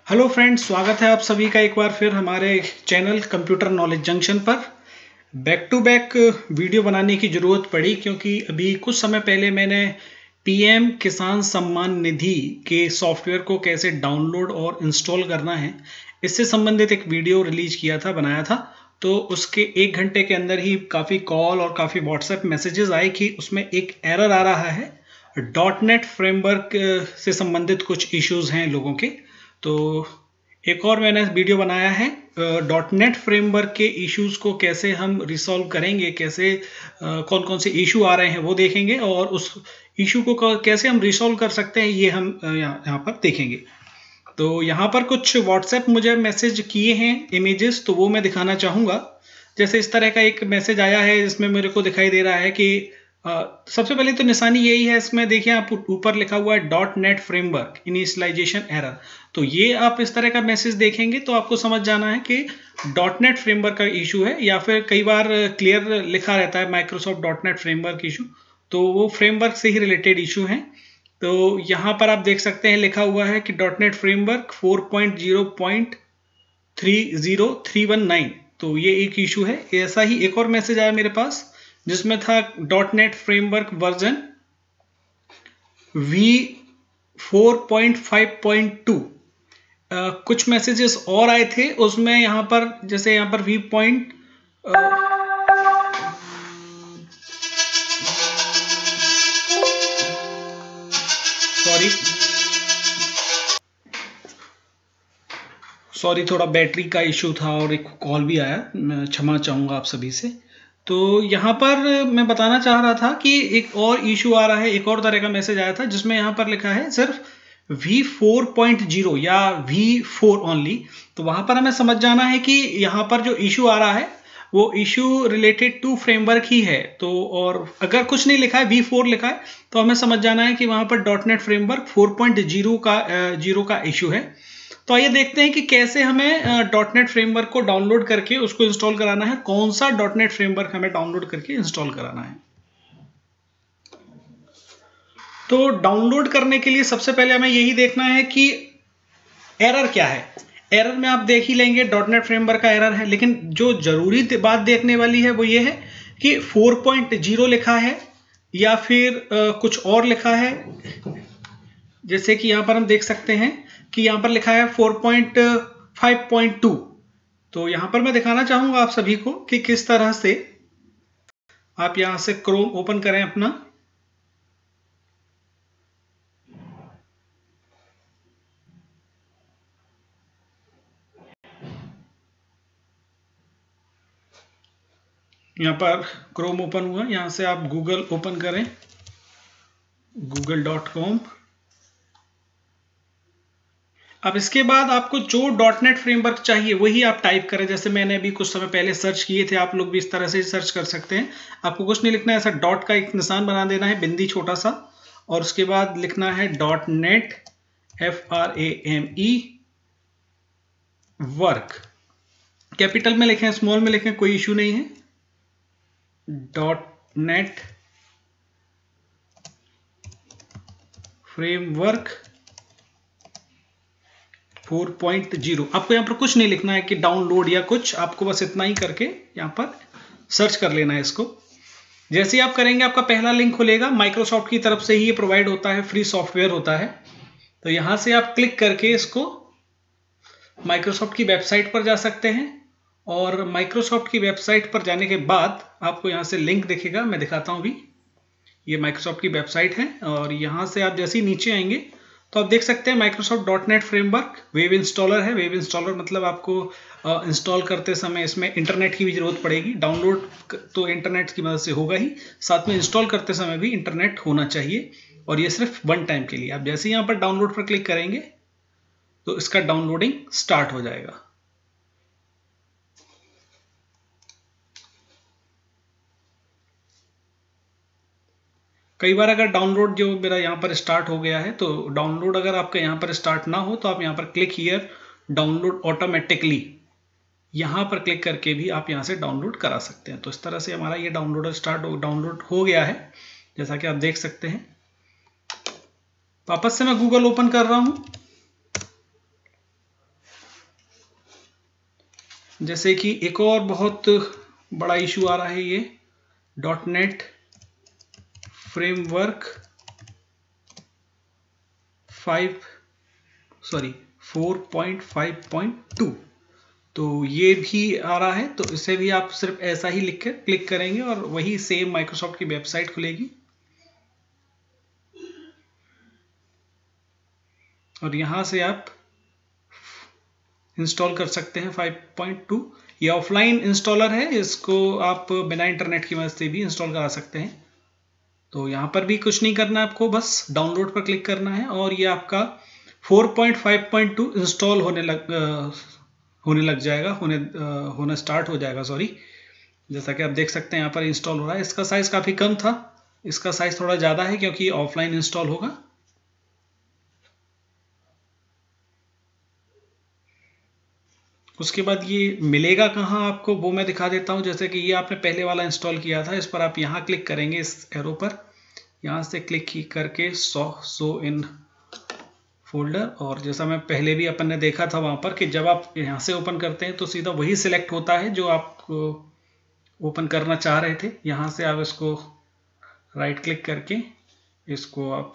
Hello friends, स्वागत है आप सभी का एक बार फिर हमारे चैनल कंप्यूटर नॉलेज जंक्शन पर। बैक टू बैक वीडियो बनाने की ज़रूरत पड़ी क्योंकि अभी कुछ समय पहले मैंने पीएम किसान सम्मान निधि के सॉफ्टवेयर को कैसे डाउनलोड और इंस्टॉल करना है इससे संबंधित एक वीडियो रिलीज किया था, बनाया था। तो उसके 1 घंटे के अंदर ही काफ़ी कॉल और काफ़ी व्हाट्सएप मैसेजेस आए कि उसमें एक एरर आ रहा है। .NET फ्रेमवर्क से संबंधित कुछ इश्यूज हैं लोगों के। तो एक और मैंने वीडियो बनाया है .NET फ्रेमवर्क के इश्यूज को कैसे हम रिसॉल्व करेंगे, कैसे कौन कौन से इशू आ रहे हैं वो देखेंगे और उस इशू को कैसे हम रिसॉल्व कर सकते हैं ये हम यहाँ पर देखेंगे। तो यहाँ पर कुछ व्हाट्सएप मुझे मैसेज किए हैं इमेजेस, तो वो मैं दिखाना चाहूँगा। जैसे इस तरह का एक मैसेज आया है जिसमें मेरे को दिखाई दे रहा है कि सबसे पहले तो निशानी यही है, इसमें देखिए आप ऊपर लिखा हुआ है .NET फ्रेमवर्क इनिशियलाइजेशन एरर। तो ये आप इस तरह का मैसेज देखेंगे तो आपको समझ जाना है कि .NET फ्रेमवर्क का इशू है, या फिर कई बार क्लियर लिखा रहता है माइक्रोसॉफ्ट .NET फ्रेमवर्क इशू, तो वो फ्रेमवर्क से ही रिलेटेड इशू है। तो यहाँ पर आप देख सकते हैं लिखा हुआ है कि .NET फ्रेमवर्क 4.0.30319, तो ये एक इशू है। ऐसा ही एक और मैसेज आया मेरे पास जिसमें था .NET फ्रेमवर्क वर्जन v4.5.2। कुछ मैसेजेस और आए थे उसमें, यहाँ पर जैसे यहाँ पर सॉरी थोड़ा बैटरी का इशू था और एक कॉल भी आया, मैं क्षमा चाहूँगा आप सभी से। तो यहाँ पर मैं बताना चाह रहा था कि एक और इशू आ रहा है, एक और तरह का मैसेज आया था जिसमें यहाँ पर लिखा है सिर्फ v4.0 या v4 ओनली। तो वहाँ पर हमें समझ जाना है कि यहाँ पर जो इशू आ रहा है वो इशू रिलेटेड टू फ्रेमवर्क ही है। तो और अगर कुछ नहीं लिखा है, v4 लिखा है, तो हमें समझ जाना है कि वहाँ पर .NET फ्रेमवर्क 4.0 का इशू है। तो आइए देखते हैं कि कैसे हमें .NET फ्रेमवर्क को डाउनलोड करके उसको इंस्टॉल कराना है, कौन सा .NET फ्रेमवर्क हमें डाउनलोड करके इंस्टॉल कराना है। तो डाउनलोड करने के लिए सबसे पहले हमें यही देखना है कि एरर क्या है। एरर में आप देख ही लेंगे .NET फ्रेमवर्क का एरर है, लेकिन जो जरूरी बात देखने वाली है वो ये है कि 4.0 लिखा है या फिर कुछ और लिखा है। जैसे कि यहाँ पर हम देख सकते हैं कि यहाँ पर लिखा है 4.5.2। तो यहाँ पर मैं दिखाना चाहूँगा आप सभी को कि किस तरह से आप यहाँ से क्रोम ओपन करें अपना। यहाँ पर क्रोम ओपन हुआ, यहाँ से आप गूगल ओपन करें, google.com। अब इसके बाद आपको जो .NET फ्रेमवर्क चाहिए वही आप टाइप करें। जैसे मैंने अभी कुछ समय पहले सर्च किए थे, आप लोग भी इस तरह से सर्च कर सकते हैं। आपको कुछ नहीं लिखना है, ऐसा डॉट का एक निशान बना देना है, बिंदी छोटा सा, और उसके बाद लिखना है .NET FRAME वर्क। कैपिटल में लिखें, स्मॉल में लिखें, कोई इशू नहीं है। .NET framework 4.0। आपको यहाँ पर कुछ नहीं लिखना है कि डाउनलोड या कुछ, आपको बस इतना ही करके यहाँ पर सर्च कर लेना है इसको। जैसे ही आप करेंगे आपका पहला लिंक खुलेगा, माइक्रोसॉफ्ट की तरफ से ही ये प्रोवाइड होता है, फ्री सॉफ्टवेयर होता है। तो यहाँ से आप क्लिक करके इसको माइक्रोसॉफ्ट की वेबसाइट पर जा सकते हैं, और माइक्रोसॉफ्ट की वेबसाइट पर जाने के बाद आपको यहाँ से लिंक दिखेगा, मैं दिखाता हूँ अभी। ये माइक्रोसॉफ्ट की वेबसाइट है और यहाँ से आप जैसे ही नीचे आएंगे तो आप देख सकते हैं Microsoft .NET framework web installer है। वेब इंस्टॉलर मतलब आपको इंस्टॉल करते समय इसमें इंटरनेट की भी जरूरत पड़ेगी। डाउनलोड तो इंटरनेट की मदद से होगा ही, साथ में इंस्टॉल करते समय भी इंटरनेट होना चाहिए, और ये सिर्फ 1 टाइम के लिए। आप जैसे ही यहाँ पर डाउनलोड पर क्लिक करेंगे तो इसका डाउनलोडिंग स्टार्ट हो जाएगा। कई बार अगर डाउनलोड जो मेरा यहाँ पर स्टार्ट हो गया है, तो डाउनलोड अगर आपका यहाँ पर स्टार्ट ना हो तो आप यहाँ पर क्लिक हियर डाउनलोड ऑटोमेटिकली, यहाँ पर क्लिक करके भी आप यहाँ से डाउनलोड करा सकते हैं। तो इस तरह से हमारा ये डाउनलोड हो गया है, जैसा कि आप देख सकते हैं। वापस से मैं गूगल ओपन कर रहा हूँ जैसे कि एक और बहुत बड़ा इशू आ रहा है, ये .NET फ्रेमवर्क 4.5.2, तो ये भी आ रहा है। तो इसे भी आप सिर्फ ऐसा ही लिख कर क्लिक करेंगे और वही सेम माइक्रोसॉफ्ट की वेबसाइट खुलेगी और यहाँ से आप इंस्टॉल कर सकते हैं 5.2। ये ऑफलाइन इंस्टॉलर है, इसको आप बिना इंटरनेट की मदद से भी इंस्टॉल करा सकते हैं। तो यहाँ पर भी कुछ नहीं करना है आपको, बस डाउनलोड पर क्लिक करना है और ये आपका 4.5.2 इंस्टॉल होना स्टार्ट हो जाएगा। सॉरी, जैसा कि आप देख सकते हैं यहाँ पर इंस्टॉल हो रहा है। इसका साइज काफ़ी कम था, इसका साइज थोड़ा ज़्यादा है क्योंकि ऑफलाइन इंस्टॉल होगा। उसके बाद ये मिलेगा कहाँ आपको, वो मैं दिखा देता हूँ। जैसे कि ये आपने पहले वाला इंस्टॉल किया था, इस पर आप यहाँ क्लिक करेंगे, इस एरो पर यहाँ से क्लिक करके शो इन फोल्डर। और जैसा मैं पहले भी अपन ने देखा था वहाँ पर कि जब आप यहाँ से ओपन करते हैं तो सीधा वही सिलेक्ट होता है जो आप ओपन करना चाह रहे थे। यहाँ से आप इसको राइट क्लिक करके इसको आप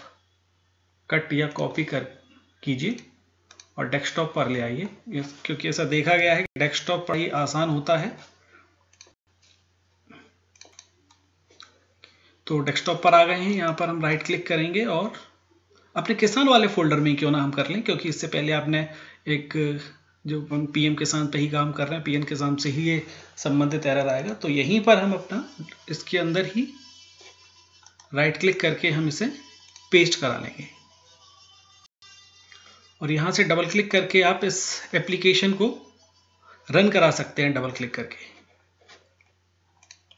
कट या कॉपी कीजिए और डेस्कटॉप पर ले आइए, क्योंकि ऐसा देखा गया है कि डेस्कटॉप पर ही आसान होता है। तो डेस्कटॉप पर आ गए हैं, यहाँ पर हम राइट क्लिक करेंगे और अपने किसान वाले फोल्डर में क्यों ना हम कर लें, क्योंकि इससे पहले आपने एक जो हम PM किसान पे ही काम कर रहे हैं, PM किसान से ही ये संबंधित एरर आएगा। तो यहीं पर हम अपना इसके अंदर ही राइट क्लिक करके हम इसे पेस्ट करा लेंगे और यहाँ से डबल क्लिक करके आप इस एप्लीकेशन को रन करा सकते हैं डबल क्लिक करके।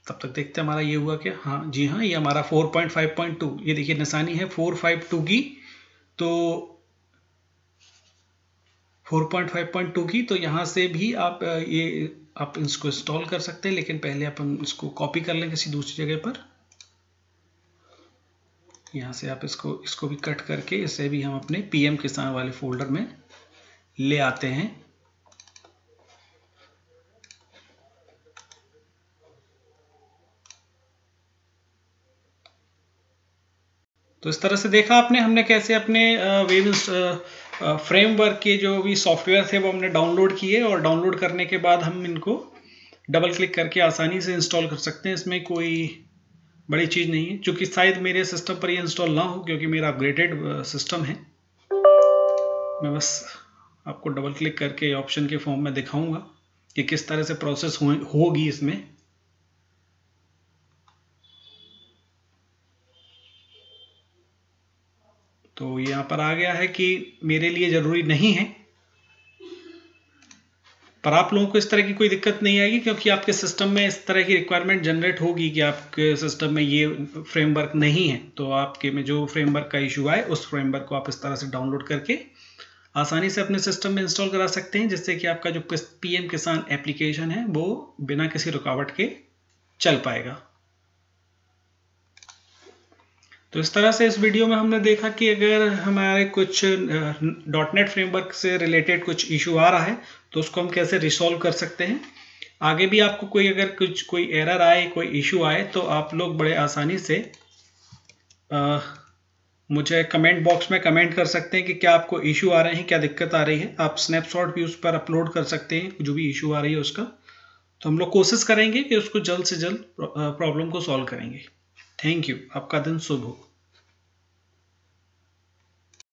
तब तक देखते हैं हमारा ये हुआ क्या। हाँ जी हाँ, ये हमारा 4.5.2, ये देखिए निशानी है 452 की, तो 4.5.2 की। तो यहाँ से भी आप आप इसको इंस्टॉल कर सकते हैं, लेकिन पहले अपन इसको कॉपी कर लें किसी दूसरी जगह पर। यहाँ से आप इसको भी कट करके इसे भी हम अपने PM किसान वाले फोल्डर में ले आते हैं। तो इस तरह से देखा आपने हमने कैसे अपने वेब फ्रेमवर्क के जो भी सॉफ्टवेयर थे वो हमने डाउनलोड किए और डाउनलोड करने के बाद हम इनको डबल क्लिक करके आसानी से इंस्टॉल कर सकते हैं। इसमें कोई बड़ी चीज़ नहीं है, क्योंकि शायद मेरे सिस्टम पर ये इंस्टॉल ना हो क्योंकि मेरा अपग्रेडेड सिस्टम है। मैं बस आपको डबल क्लिक करके ऑप्शन के फॉर्म में दिखाऊंगा कि किस तरह से प्रोसेस होगी इसमें। तो यहाँ पर आ गया है कि मेरे लिए ज़रूरी नहीं है, पर आप लोगों को इस तरह की कोई दिक्कत नहीं आएगी क्योंकि आपके सिस्टम में इस तरह की रिक्वायरमेंट जनरेट होगी कि आपके सिस्टम में ये फ्रेमवर्क नहीं है। तो आपके में जो फ्रेमवर्क का इशू आए उस फ्रेमवर्क को आप इस तरह से डाउनलोड करके आसानी से अपने सिस्टम में इंस्टॉल करा सकते हैं, जिससे कि आपका जो PM किसान एप्लीकेशन है वो बिना किसी रुकावट के चल पाएगा। तो इस तरह से इस वीडियो में हमने देखा कि अगर हमारे कुछ .NET फ्रेमवर्क से रिलेटेड कुछ इशू आ रहा है तो उसको हम कैसे रिसॉल्व कर सकते हैं। आगे भी आपको कोई एरर आए, कोई इशू आए तो आप लोग बड़े आसानी से मुझे कमेंट बॉक्स में कमेंट कर सकते हैं कि क्या आपको इशू आ रहे हैं, क्या दिक्कत आ रही है। आप स्नैपशॉट भी उस पर अपलोड कर सकते हैं जो भी इशू आ रही है उसका। तो हम लोग कोशिश करेंगे कि उसको जल्द से जल्द प्रॉब्लम को सॉल्व करेंगे। थैंक यू, आपका दिन शुभ हो।